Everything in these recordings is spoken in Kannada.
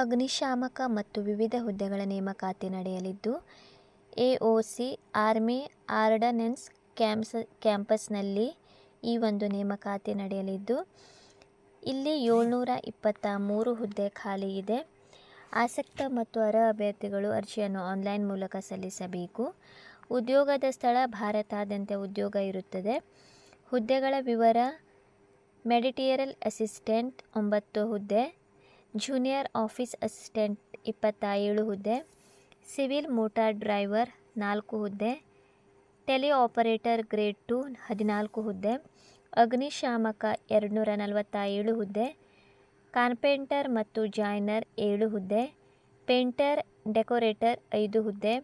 ಅಗ್ನಿಶಾಮಕ ಮತ್ತು ವಿವಿಧ ಹುದ್ದೆಗಳ ನೇಮಕಾತಿ ನಡೆಯಲಿದ್ದು, ಎಒಸಿ ಆರ್ಮಿ ಆರ್ಡನೆನ್ಸ್ ಕ್ಯಾಂಪಸ್ನಲ್ಲಿ ಈ ಒಂದು ನೇಮಕಾತಿ ನಡೆಯಲಿದ್ದು, ಇಲ್ಲಿ 723 ಹುದ್ದೆ ಖಾಲಿ ಇದೆ. ಆಸಕ್ತ ಮತ್ತು ಅರ್ಹ ಅಭ್ಯರ್ಥಿಗಳು ಅರ್ಜಿಯನ್ನು ಆನ್ಲೈನ್ ಮೂಲಕ ಸಲ್ಲಿಸಬೇಕು. ಉದ್ಯೋಗದ ಸ್ಥಳ ಭಾರತಾದ್ಯಂತ ಉದ್ಯೋಗ ಇರುತ್ತದೆ. ಹುದ್ದೆಗಳ ವಿವರ: ಮೆಡಿಟೇರಿಯಲ್ ಅಸಿಸ್ಟೆಂಟ್ 9 ಹುದ್ದೆ, ಜೂನಿಯರ್ ಆಫೀಸ್ ಅಸಿಸ್ಟೆಂಟ್ 27 ಹುದ್ದೆ, ಸಿವಿಲ್ ಮೋಟಾರ್ ಡ್ರೈವರ್ 4 ಹುದ್ದೆ, ಟೆಲಿ ಆಪರೇಟರ್ ಗ್ರೇಡ್ 2 14 ಹುದ್ದೆ, ಅಗ್ನಿಶಾಮಕ 247 ಹುದ್ದೆ, ಕಾರ್ಪೆಂಟರ್ ಮತ್ತು ಜಾಯ್ನರ್ 7 ಹುದ್ದೆ, ಪೇಂಟರ್ ಡೆಕೋರೇಟರ್ 5 ಹುದ್ದೆ,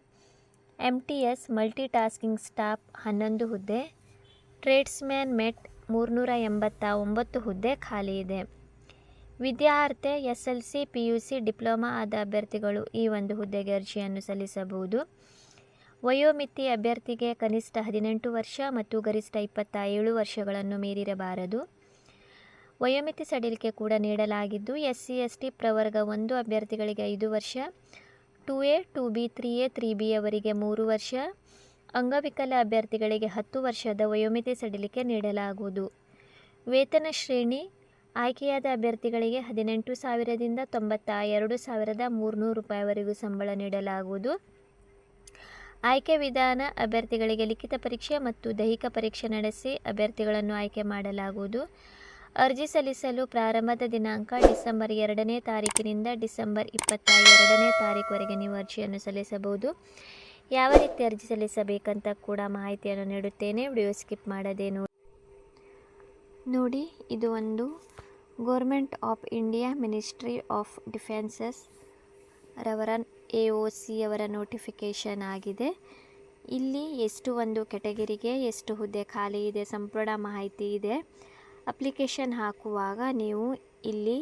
ಎಂಟಿಎಸ್ ಮಲ್ಟಿಟಾಸ್ಕಿಂಗ್ ಸ್ಟಾಫ್ 11 ಹುದ್ದೆ, ಟ್ರೇಡ್ಸ್ಮ್ಯಾನ್ ಮೆಟ್ 389 ಹುದ್ದೆ ಖಾಲಿ ಇದೆ. ವಿದ್ಯಾರ್ಹತೆ SLC PUC ಡಿಪ್ಲೊಮಾ ಆದ ಅಭ್ಯರ್ಥಿಗಳು ಈ ಒಂದು ಹುದ್ದೆಗೆ ಅರ್ಜಿಯನ್ನು ಸಲ್ಲಿಸಬಹುದು. ವಯೋಮಿತಿ: ಅಭ್ಯರ್ಥಿಗೆ ಕನಿಷ್ಠ 18 ವರ್ಷ ಮತ್ತು ಗರಿಷ್ಠ 27 ವರ್ಷಗಳನ್ನು ಮೀರಿರಬಾರದು. ವಯೋಮಿತಿ ಸಡಿಲಿಕೆ ಕೂಡ ನೀಡಲಾಗಿದ್ದು, SC ST ಪ್ರವರ್ಗ 1 ಅಭ್ಯರ್ಥಿಗಳಿಗೆ 5 ವರ್ಷ, 2A 2B 3A 3B ಅವರಿಗೆ 3 ವರ್ಷ, ಅಂಗವಿಕಲ ಅಭ್ಯರ್ಥಿಗಳಿಗೆ 10 ವರ್ಷದ ವಯೋಮಿತಿ ಸಡಿಲಿಕೆ ನೀಡಲಾಗುವುದು. ವೇತನ ಶ್ರೇಣಿ: ಆಯ್ಕೆಯಾದ ಅಭ್ಯರ್ಥಿಗಳಿಗೆ 18,000ದಿಂದ 92,300 ರೂಪಾಯಿವರೆಗೂ ಸಂಬಳ ನೀಡಲಾಗುವುದು. ಆಯ್ಕೆ ವಿಧಾನ: ಅಭ್ಯರ್ಥಿಗಳಿಗೆ ಲಿಖಿತ ಪರೀಕ್ಷೆ ಮತ್ತು ದೈಹಿಕ ಪರೀಕ್ಷೆ ನಡೆಸಿ ಅಭ್ಯರ್ಥಿಗಳನ್ನು ಆಯ್ಕೆ ಮಾಡಲಾಗುವುದು. ಅರ್ಜಿ ಸಲ್ಲಿಸಲು ಪ್ರಾರಂಭದ ದಿನಾಂಕ ಡಿಸೆಂಬರ್ 2ನೇ ತಾರೀಕಿನಿಂದ ಡಿಸೆಂಬರ್ 22ನೇ ತಾರೀಕುವರೆಗೆ ನೀವು ಅರ್ಜಿಯನ್ನು ಸಲ್ಲಿಸಬಹುದು. ಯಾವ ರೀತಿ ಅರ್ಜಿ ಸಲ್ಲಿಸಬೇಕಂತ ಕೂಡ ಮಾಹಿತಿಯನ್ನು ನೀಡುತ್ತೇನೆ, ವಿಡಿಯೋ ಸ್ಕಿಪ್ ಮಾಡದೆ ನೋಡಿ. ಇದು ಒಂದು government of India ministry of defences ರವರ AOC ಅವರ ನೋಟಿಫಿಕೇಷನ್ ಆಗಿದೆ. ಇಲ್ಲಿ ಎಷ್ಟು ಒಂದು ಕೆಟಗರಿಗೆ ಎಷ್ಟು ಹುದ್ದೆ ಖಾಲಿ ಇದೆ ಸಂಪೂರ್ಣ ಮಾಹಿತಿ ಇದೆ. ಅಪ್ಲಿಕೇಶನ್ ಹಾಕುವಾಗ ನೀವು ಇಲ್ಲಿ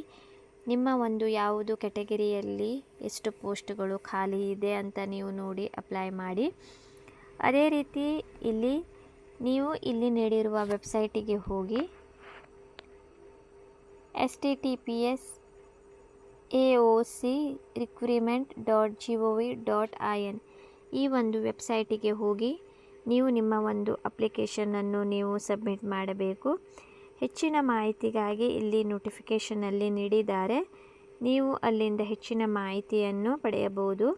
ನಿಮ್ಮ ಒಂದು ಯಾವುದು ಕೆಟಗರಿಯಲ್ಲಿ ಎಷ್ಟು ಪೋಸ್ಟ್ಗಳು ಖಾಲಿ ಇದೆ ಅಂತ ನೀವು ನೋಡಿ ಅಪ್ಲೈ ಮಾಡಿ. ಅದೇ ರೀತಿ ನೀವು ಇಲ್ಲಿ ನೀಡಿರುವ ವೆಬ್ಸೈಟಿಗೆ ಹೋಗಿ https://aocrecruitment.gov.in ಈ ಒಂದು ವೆಬ್ಸೈಟಿಗೆ ಹೋಗಿ ನೀವು ನಿಮ್ಮ ಒಂದು ಅಪ್ಲಿಕೇಶನನ್ನು ನೀವು ಸಬ್ಮಿಟ್ ಮಾಡಬೇಕು. ಹೆಚ್ಚಿನ ಮಾಹಿತಿಗಾಗಿ ಇಲ್ಲಿ ನೋಟಿಫಿಕೇಷನಲ್ಲಿ ನೀಡಿದ್ದಾರೆ, ನೀವು ಅಲ್ಲಿಂದ ಹೆಚ್ಚಿನ ಮಾಹಿತಿಯನ್ನು ಪಡೆಯಬಹುದು.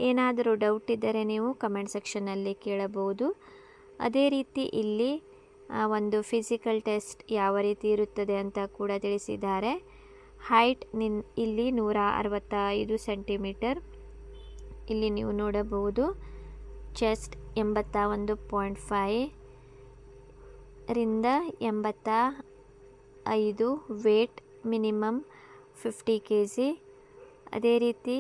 ಏನಾದರೂ ಡೌಟ್ ಇದ್ದರೆ ನೀವು ಕಮೆಂಟ್ ಸೆಕ್ಷನ್ನಲ್ಲಿ ಕೇಳಬಹುದು. ಅದೇ ರೀತಿ ಇಲ್ಲಿ ಒಂದು ಫಿಸಿಕಲ್ ಟೆಸ್ಟ್ ಯಾವ ರೀತಿ ಇರುತ್ತದೆ ಅಂತ ಕೂಡ ತಿಳಿಸಿದ್ದಾರೆ. ಹೈಟ್ ಇಲ್ಲಿ 165 ಸೆಂಟಿಮೀಟರ್ ಇಲ್ಲಿ ನೀವು ನೋಡಬಹುದು. ಚೆಸ್ಟ್ 81.5 ರಿಂದ 85, ವೇಟ್ ಮಿನಿಮಮ್ 50 kg. ಅದೇ ರೀತಿ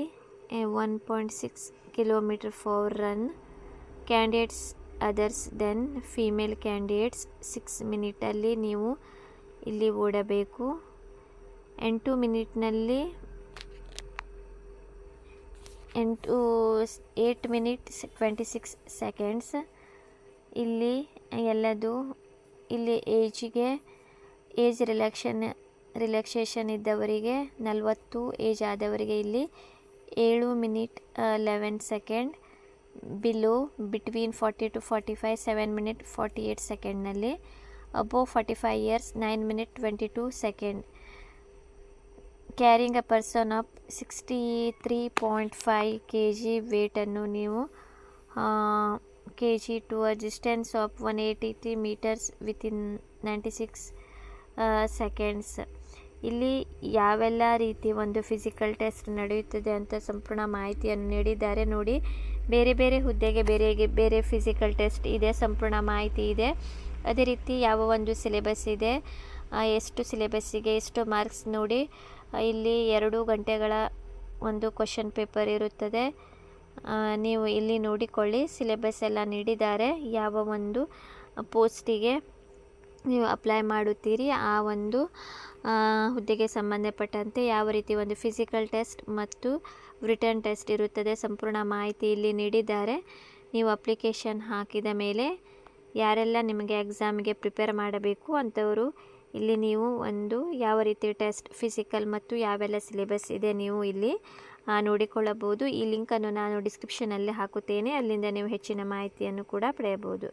1.6 kilometre for run. Candidates others than female candidates 6 ಮಿನಿಟಲ್ಲಿ ನೀವು ಇಲ್ಲಿ ಓಡಬೇಕು. 8 ಮಿನಿಟ್ನಲ್ಲಿ 8 ಮಿನಿಟ್ಸ್ 26 ಸೆಕೆಂಡ್ಸ್. ಇಲ್ಲಿ ಎಲ್ಲದು ಇಲ್ಲಿ ಏಜ್ ರಿಲ್ಯಾಕ್ಸೇಷನ್ ಇದ್ದವರಿಗೆ 40, ಏಜ್ ಆದವರಿಗೆ ಇಲ್ಲಿ 7 minute 11 second. Below between 40 to 45 7 minute 48 ಸೆಕೆಂಡ್ನಲ್ಲಿ. Above 45 years 9 minute 22 second. Carrying a person up 63.5 kg ವೇಟನ್ನು ನೀವು kg to a distance of 180 metres within 96 seconds. ಇಲ್ಲಿ ಯಾವೆಲ್ಲ ರೀತಿ ಒಂದು ಫಿಸಿಕಲ್ ಟೆಸ್ಟ್ ನಡೆಯುತ್ತದೆ ಅಂತ ಸಂಪೂರ್ಣ ಮಾಹಿತಿಯನ್ನು ನೀಡಿದ್ದಾರೆ ನೋಡಿ. ಬೇರೆ ಬೇರೆ ಹುದ್ದೆಗೆ ಬೇರೆ ಫಿಸಿಕಲ್ ಟೆಸ್ಟ್ ಇದೆ, ಸಂಪೂರ್ಣ ಮಾಹಿತಿ ಇದೆ. ಅದೇ ರೀತಿ ಯಾವ ಒಂದು ಸಿಲೆಬಸ್ ಇದೆ, ಎಷ್ಟು ಸಿಲೆಬಸ್ಸಿಗೆ ಎಷ್ಟು ಮಾರ್ಕ್ಸ್ ನೋಡಿ. ಇಲ್ಲಿ 2 ಗಂಟೆಗಳ ಒಂದು ಕ್ವಶನ್ ಪೇಪರ್ ಇರುತ್ತದೆ. ನೀವು ಇಲ್ಲಿ ನೋಡಿಕೊಳ್ಳಿ, ಸಿಲೆಬಸ್ ಎಲ್ಲ ನೀಡಿದ್ದಾರೆ. ಯಾವ ಒಂದು ಪೋಸ್ಟಿಗೆ ನೀವು ಅಪ್ಲೈ ಮಾಡುತ್ತೀರಿ ಆ ಒಂದು ಹುದ್ದೆಗೆ ಸಂಬಂಧಪಟ್ಟಂತೆ ಯಾವ ರೀತಿ ಒಂದು ಫಿಸಿಕಲ್ ಟೆಸ್ಟ್ ಮತ್ತು ರಿಟರ್ನ್ ಟೆಸ್ಟ್ ಇರುತ್ತದೆ ಸಂಪೂರ್ಣ ಮಾಹಿತಿ ಇಲ್ಲಿ ನೀಡಿದ್ದಾರೆ. ನೀವು ಅಪ್ಲಿಕೇಶನ್ ಹಾಕಿದ ಮೇಲೆ ಯಾರೆಲ್ಲ ನಿಮಗೆ ಎಕ್ಸಾಮಿಗೆ ಪ್ರಿಪೇರ್ ಮಾಡಬೇಕು ಅಂಥವರು ಇಲ್ಲಿ ನೀವು ಒಂದು ಯಾವ ರೀತಿ ಟೆಸ್ಟ್ ಫಿಸಿಕಲ್ ಮತ್ತು ಯಾವೆಲ್ಲ ಸಿಲೆಬಸ್ ಇದೆ ನೀವು ಇಲ್ಲಿ ನೋಡಿಕೊಳ್ಳಬಹುದು. ಈ ಲಿಂಕನ್ನು ನಾನು ಡಿಸ್ಕ್ರಿಪ್ಷನಲ್ಲಿ ಹಾಕುತ್ತೇನೆ, ಅಲ್ಲಿಂದ ನೀವು ಹೆಚ್ಚಿನ ಮಾಹಿತಿಯನ್ನು ಕೂಡ ಪಡೆಯಬಹುದು.